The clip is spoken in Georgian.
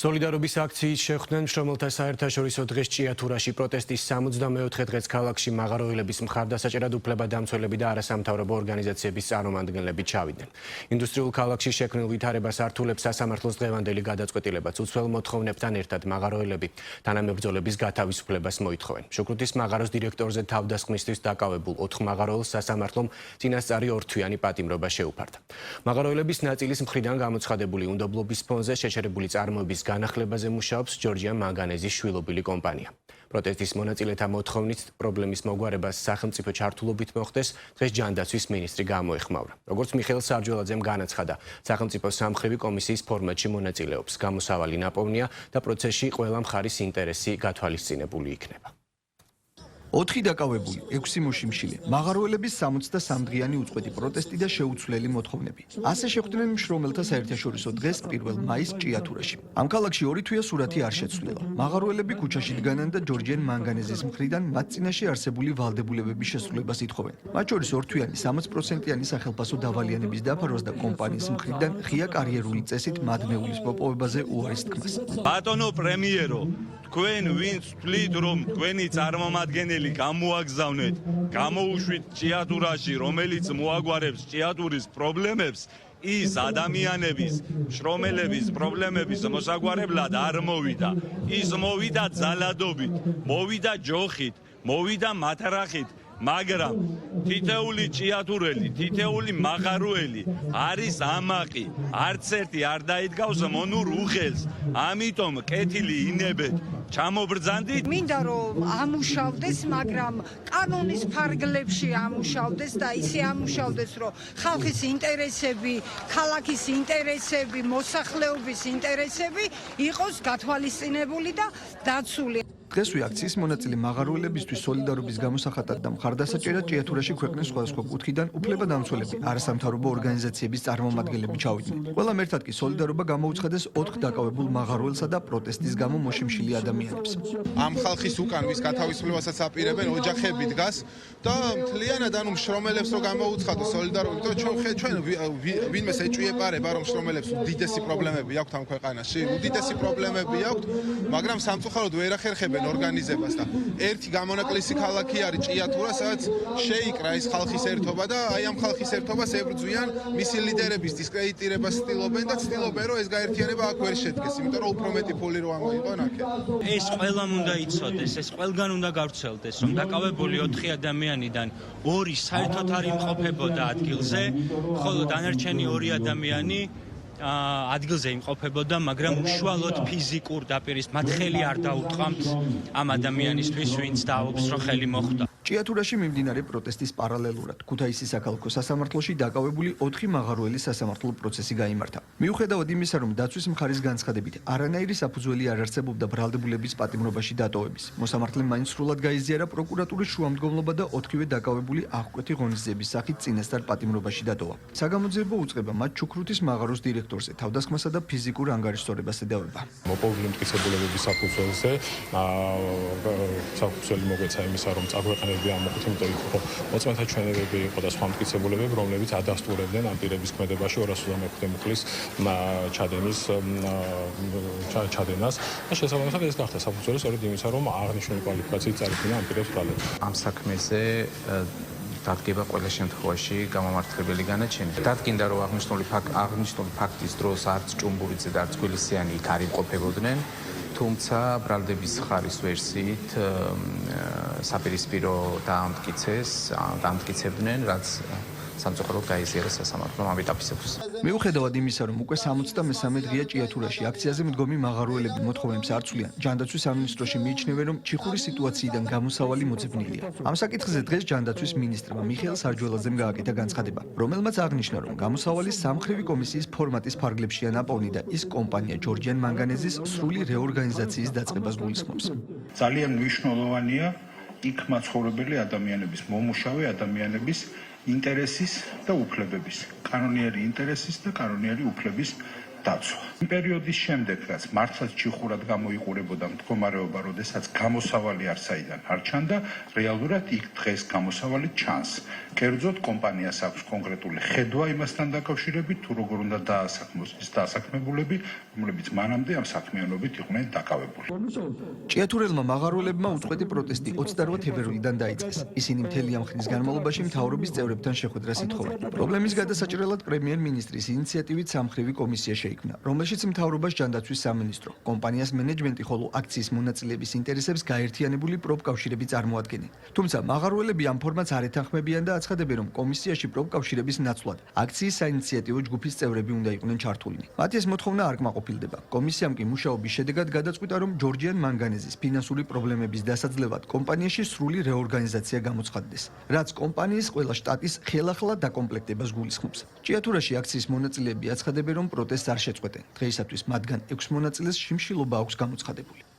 სოლიდარობის აქციის შეხვდნენ მშრომელთა საერთაშორისო დღეს ჭიათურაში პროტესტის 64 დღეს ქალაქში მაღაროელების მხარდასაჭერად უფლებადამცველები და არასამთავრობო ორგანიზაციების წარმომადგენლები ჩავიდნენ. ინდუსტრიულ ქალაქში შექმნილ ვითარებას ართულებს სასამართლოს დღევანდელი გადაწყვეტილებაც უცვლელ მოთხოვნებთან ერთად მაღაროელები თანამებრძოლების გათავისუფლებას მოითხოვენ. შუქრუთის მაღაროს დირექტორზე თავდასხმისთვის დაკავებულ 4 მაღაროელს სასამართლომ წინასწარი ორთვიანი პატიმრობა შეუფარდა. მაღაროელების ნაწილის მხრიდან გამოცხადებული უნდობლობის ფონზე შეჩერებული წარმოების განახლებაზე მუშაობს ჯორჯიან მანგანეზის შვილობილი კომპანია. პროტესტის მონაწილეთა მოთხოვნით პრობლემის მოგვარებას სახელმწიფო ჩართულობით მოხდეს, დღეს ჯანდაცვის მინისტრი გამოეხმაურა. როგორც მიხეილ სარჯველაძემ განაცხადა, სახელმწიფო სამმხრივი კომისიის ფორმატში მონაწილეობს. გამოსავალი ნაპოვნია და პროცესში ყველა მხარის ინტერესი გათვალისწინებული იქნება. 4 დაკავებული, 6 მოშიმშილი, მაღაროელების 63 დღიანი უწყვეტი პროტესტი და შეუცვლელი მოთხოვნები. ასე შეხვდნენ მშრომელთა საერთაშორისო დღეს 1 მაისს ჭიათურაში. ამ ქალაქში 2 თვეა სურათი არ შეცვლილა. მაღაროელები ქუჩაში დგანან და ჯორჯიან მანგანეზის მხრიდან მათ წინაშე არსებული ვალდებულებების შესრულებას ითხოვენ. მათ შორის 2 თვიანი 60%-იანი სახელფასო დავალიანების დაფარვას და კომპანიის მხრიდან ღია კარიერული წესით მადნეულის მოპოვებაზე უარის თქმას. ბატონო პრემიერო, თქვენ ვინც თვლით რომ თქვენი წარმომადგენელი გამოაგზავნეთ, გამოუშვით ჭიათურაში, რომელიც მოაგვარებს ჭიათურის პრობლემებს, ის ადამიანების, შრომელების პრობლემების მოსაგვარებლად არ მოვიდა. ის მოვიდა ძალადობით, მოვიდა ჯოხით, მოვიდა მათარახით, მაგრამ თითეული ჭიათურელი, თითეული მაღაროელი არის ამაყი, არც ერთი არ დაიდგავს მონურ უხელს, ამიტომ კეთილი ინებეთ, ჩამობრძანდით. მინდა რომ ამუშავდეს, მაგრამ კანონის ფარგლებში ამუშავდეს და ისე ამუშავდეს, რომ ხალხის ინტერესები, ქალაქის ინტერესები, მოსახლეობის ინტერესები იყოს გათვალისწინებული და დაცული. დღესვე აქციის მონაწილე მაღაროელებისთვის სოლიდარობის გამოსახატად და მხარდასაჭერად ჭიათურაში ქვეყნის სხვადასხვა კუთხიდან უფლებადამცველები, არასამთავრობო ორგანიზაციების წარმომადგენლები ჩავიდნენ. ყველამ ერთად კი სოლიდარობა გამოუცხადეს 4 დაკავებულ მაღაროელსა და პროტესტის გამო მოშიმშილი ადამიანებს. ამ ხალხის უკან ვის გათავისუფლებასაც აპირებენ ოჯახები დგას და მთლიანად ანუ მშრომელებს რო გამოუცხადოს სოლიდარობით, ჩვენ ვინმეს ეჭვიებარება რომ მშრომელებს უდიდესი პრობლემები აქვთ ამ ქვეყანაში, უდიდესი პრობლემები აქვთ, მაგრამ სამწუხაროდ ვერ ახერხებენ ორგანიზებას და ერთი გამონაკლისი ქალაქი არის ჭიათურა, სადაც შეიკრა ეს ხალხის ერთობა და აი ამ ხალხის ერთობას ებრძვიან, მისი ლიდერების დისკრედიტირებას ცდილობენ და ცდილობენ რომ ეს გაერთიანება აქ ვერ შედგეს, იმიტომ რომ უფრო მეტი ფული რო ამოიღონ აქ. ეს ყველამ უნდა იცოდეს, ეს ყველგან უნდა გავრცელდეს, რომ დაკავებული 4 ადამიანიდან 2 საერთოდ არ იმყოფებოდა ადგილზე, ხოლო დანარჩენი 2 ადამიანი ადგილზე იმყოფებოდა, მაგრამ უშუალოდ ფიზიკურ დაპირის მათ ხელი არ დაუტყამთ ამ ადამიანისთვის, ვინც დააობს რომ ხელი მოხვდა. ჭიათურაში მიმდინარე პროტესტის პარალელურად ქუთაისის საქალაქო სასამართლოში დაკავებული 4 მაღაროელის სასამართლო პროცესი გაიმართა. მიუხედავად იმისა, რომ დაცვის მხარის განცხადებით არანაირი საფუძველი არ არსებობდა ბრალდებულების პატიმრობაში დატოვების, მოსამართლემ მაინც სრულად გაიზიარა პროკურატურის შუამდგომლობა და 4-ვე დაკავებული აღკვეთი ღონისძიების სახით წინასწარ პატიმრობაში დატოვა. საგამოძიებო უწყება მათ შუქრუთის მაღაროს დირექტორზე თავდასხმასა და ფიზიკურ ანგარიშსწორებას ედავება. მოპოვებული მტკიცებულების საფუძველზე საფუძველი მოგვეცა იმისა, რომ წაგვეყენებინა ამოხით, იმიტომ იყო მოწმეთა ჩვენებები იყო და სხვა მტკიცებულებები, რომლებიც ადასტურებდნენ ამ პირების ქმედებაში 225 მუხლის ჩადენას და შესაბამისად ეს გახდა საფუძველი სწორედ იმისა, რომ აღნიშნული კვალიფიკაციით წარდგინა ამ პირებს ბრალდება. ამ საქმეზე დადგება ყველა შემთხვევაში გამომართლებელი განაჩენი. დადგინდა, რომ აღნიშნული ფაქტის დროს არც ჭუმბურიძე და არც გვილისიანი იქ არ იმყოფებოდნენ, თუმცა ბრალდების ხარის ვერსიით საპირისპირო დაამტკიცებდნენ, რაც სამწუხაროდ გაიზიარა სასამართლომ ამ ეტაპისათვის. მიუხედავად იმისა, რომ უკვე 63 დღეა ჭიათურაში აქციაზე მდგომი მაღაროელები მოთხოვნებს არ ცვლიან, ჯანდაცვის სამინისტროში მიიჩნევენ, რომ ჩიხურის სიტუაციიდან გამოსავალი მოძებნილია. ამ საკითხზე დღეს ჯანდაცვის მინისტრმა მიხეილ სარჯველაძემ გააკეთა განცხადება, რომელმაც აღნიშნა, რომ გამოსავალის სამმხრივი კომისიის ფორმატის ფარგლებშია ნაპოვნი და ის კომპანია ჯორჯიან მანგანეზის სრული რეორგანიზაციის დაწყებას გულისხმობს. ძალიან მნიშვნელოვანია იქ მაცხოვრებელი ადამიანების, მომუშავე ადამიანების ინტერესის და უფლებების, კანონიერი ინტერესის და კანონიერი უფლების დაცვა. იმ პერიოდის შემდეგ, რაც მართლაც ჩიხურად გამოიყურებოდა მდგომარეობა, როდესაც გამოსავალი არცაიდან არ ჩანდა, რეალურად იქ დღეს გამოსავალი ჩანს. კერძოდ კომპანიას აქვს კონკრეტული ხედვა იმასთან დაკავშირებით, თუ როგორ უნდა დაასაქმოს ის დასაქმებულები, რომლებიც მანამდე ამ საქმიანობით იყვნენ დაკავებული. ჭიათურელმა მაღაროელებმა უწყვეტი პროტესტი 28 თებერვლიდან დაიწყეს. ისინი მთელი ამ ხნის განმავლობაში მთავრობის წევრებთან შეხვედრას ითხოვენ. პრობლემის გადასაჭრელად პრემიერ-მინისტრის ინიციატივით სამმხრივი კომისია შეიქმნა, რომელშიც მთავრობას ჯანდაცვის სამინისტრო, კომპანიას მენეჯმენტი, ხოლო აქციის მონაწილეების ინტერესებს გაერთიანებული პროფკავშირები წარმოადგენენ. თუმცა მაღაროელები ამ ფორმატს არ ეთანხმებიან და აცხადებენ, რომ კომისიაში პროფკავშირების ნაცვლად აქციის საინიციატივო ჯგუფის წევრები უნდა იყვნენ ჩართულნი. მათი ეს მოთხოვნა არ კმაყოფილდება. კომისიამ კი მუშაობის შედეგად გადაწყვიტა, რომ ჯორჯიან მანგანეზის ფინანსური პრობლემების დასაძლევად კომპანიაში სრული რეორგანიზაცია გამოცხადდეს, რაც კომპანიის ყველა შტატის ხელახლა დაკომპლექტებას გულისხმობს. ჭიათურაში აქციის მონაწილეები აცხადებენ, რომ პროტესტს არ შეწყვეტენ. დღეისათვის მათგან 6 მონაწილეს შიმშილობა აქვს გამოცხადებული.